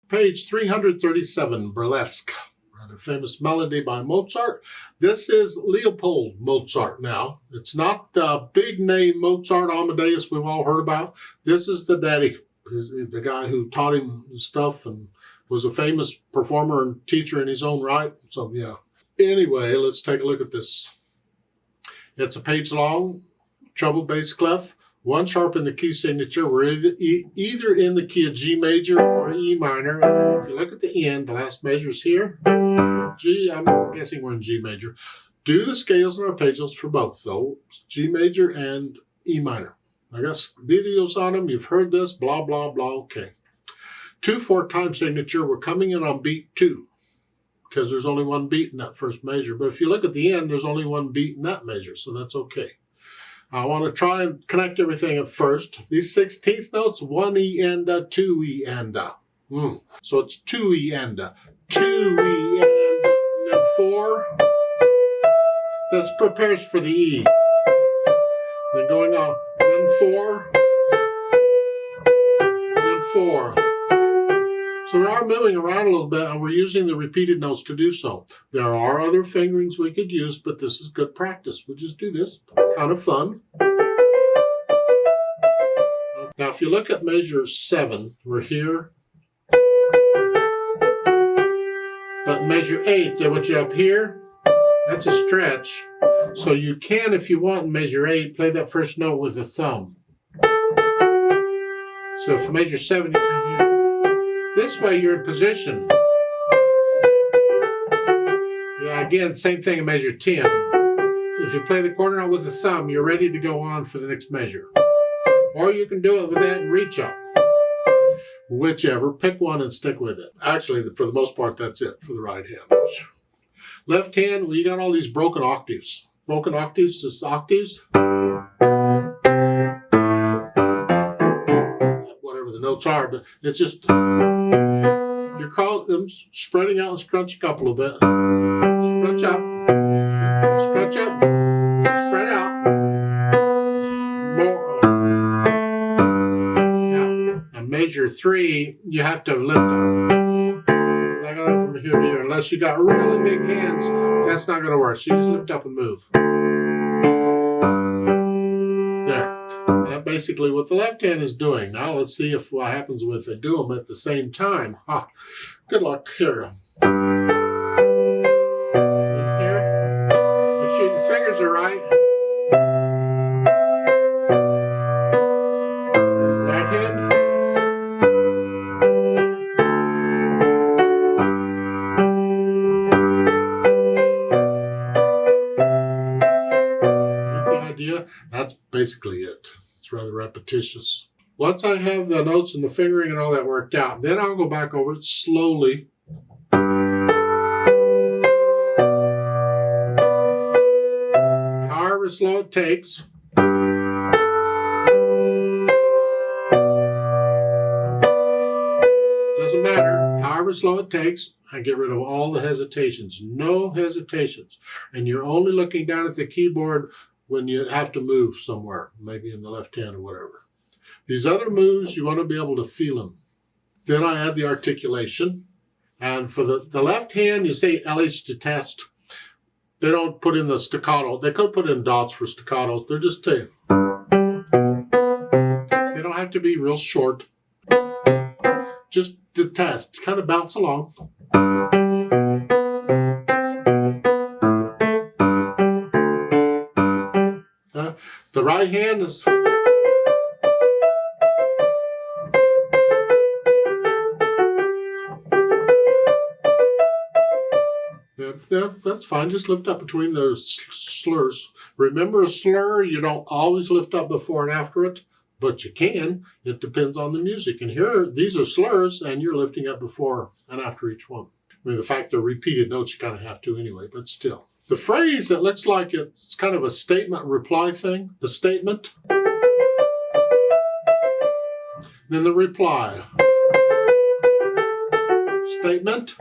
Page 337, Burleske. Rather famous melody by Mozart. This is Leopold Mozart now. It's not the big name Mozart Amadeus we've all heard about. This is the daddy, the guy who taught him stuff and was a famous performer and teacher in his own right. So yeah. Anyway, let's take a look at this. It's a page long, treble bass clef, one sharp in the key signature. We're either in the key of G major or E minor. And if you look at the end, the last measure's here. G, I'm guessing we're in G major. Do the scales and arpeggios for both, though. G major and E minor. I got videos on them. You've heard this, blah, blah, blah. Okay. 2/4 time signature. We're coming in on beat 2 because there's only one beat in that first measure. But if you look at the end, there's only one beat in that measure, so that's okay. I want to try and connect everything at first. These 16th notes, 1 E and a, 2 E and a. So it's 2 E and a, 2 E and a, and then 4. That prepares for the E. Then going on, then 4, and then 4. So we are moving around a little bit, and we're using the repeated notes to do so. There are other fingerings we could use, but this is good practice. We'll just do this. Kind of fun. Now, if you look at measure 7, we're here. But measure 8, they want you up here. That's a stretch. So you can, if you want, in measure 8, play that first note with the thumb. So for measure 7, you can hear. This way you're in position. Yeah, again, same thing in measure 10. If you play the quarter note with the thumb, you're ready to go on for the next measure. Or you can do it with that and reach up. Whichever, pick one and stick with it. Actually, for the most part, that's it for the right hand. Left hand, well, you got all these broken octaves. Broken octaves is octaves. Whatever the notes are, but it's just, you're calling them spreading out and scrunching up a little bit. Scrunch up, spread out. More. Now, and measure 3, you have to lift up. I got it from here to here. Unless you got really big hands, that's not going to work. So you just lift up and move. There. That's basically what the left hand is doing. Now let's see if what happens if they do them at the same time. Ha. Good luck here. Make sure the fingers are right. Right hand. That's the idea. That's basically it. It's rather repetitious. Once I have the notes and the fingering and all that worked out, then I'll go back over it slowly. However slow it takes. Doesn't matter. However slow it takes, I get rid of all the hesitations. No hesitations. And you're only looking down at the keyboard when you have to move somewhere, maybe in the left hand or whatever. These other moves, you want to be able to feel them. Then I add the articulation. And for the left hand, you say LH detached. They don't put in the staccato. They could put in dots for staccatos. They're just two. They don't have to be real short. Just detached. Kind of bounce along. The right hand is... Yeah, that's fine. Just lift up between those slurs. Remember, a slur, you don't always lift up before and after it, but you can. It depends on the music. And here, these are slurs, and you're lifting up before and after each one. I mean, the fact they're repeated notes, you kind of have to anyway, but still. The phrase, it looks like it's kind of a statement-reply thing. The statement. Then the reply. Statement.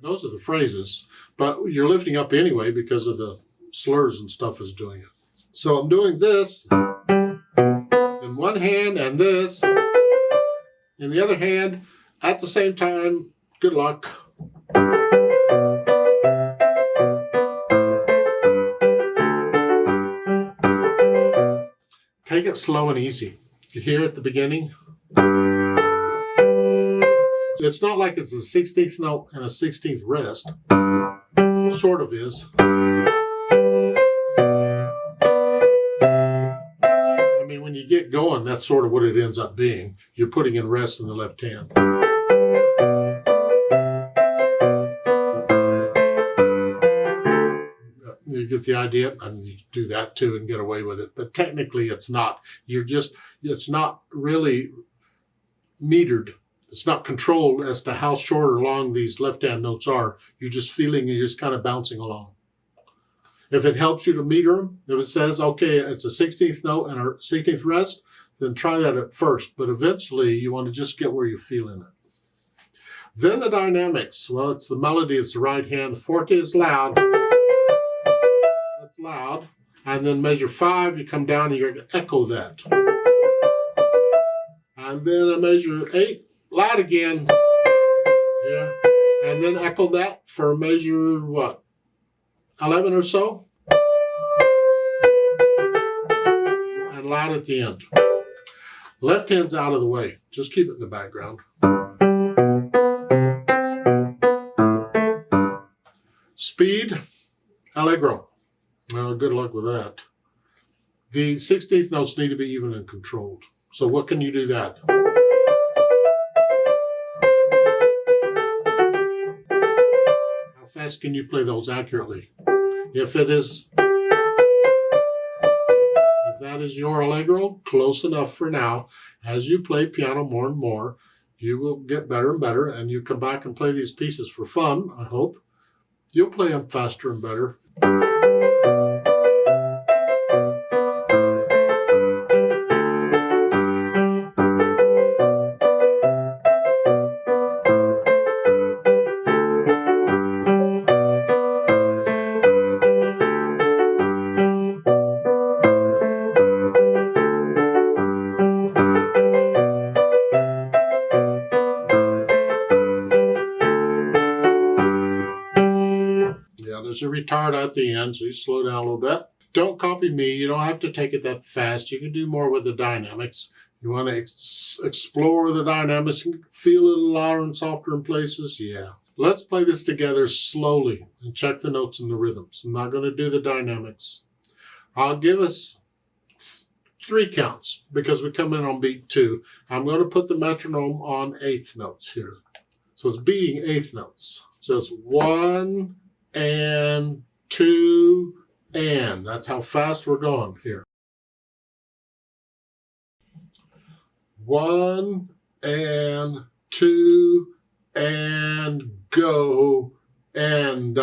Those are the phrases, but you're lifting up anyway because of the slurs and stuff is doing it. So I'm doing this in one hand and this In the other hand, at the same time, good luck. Take it slow and easy. You hear at the beginning? It's not like it's a 16th note and a 16th rest. Sort of is. I mean, when you get going, that's sort of what it ends up being. You're putting in rest in the left hand. You get the idea, and you do that too and get away with it. But technically, it's not. It's not really metered. It's not controlled as to how short or long these left-hand notes are. You're just feeling, you're just kind of bouncing along. If it helps you to meter them, if it says, okay, it's a 16th note and a 16th rest, then try that at first. But eventually, you want to just get where you're feeling it. Then the dynamics. Well, it's the melody. It's the right hand. The forte is loud. That's loud. And then measure 5, you come down and you're going to echo that. And then a measure 8. Loud again. Yeah. And then echo that for measure, what, 11 or so? And loud at the end. Left hand's out of the way. Just keep it in the background. Speed, allegro. Well, good luck with that. The 16th notes need to be even and controlled. So what can you do that? Fast can you play those accurately? If that is your allegro, close enough for now. As you play piano more and more, you will get better and better, and you come back and play these pieces for fun, I hope. You'll play them faster and better. There's a retard at the end, so you slow down a little bit. Don't copy me. You don't have to take it that fast. You can do more with the dynamics. You want to explore the dynamics and feel a little louder and softer in places? Yeah. Let's play this together slowly and check the notes and the rhythms. I'm not going to do the dynamics. I'll give us 3 counts because we come in on beat 2. I'm going to put the metronome on 8th notes here. So it's beating 8th notes. So it's 1 and 2 and. That's how fast we're going here. 1 and 2 and go and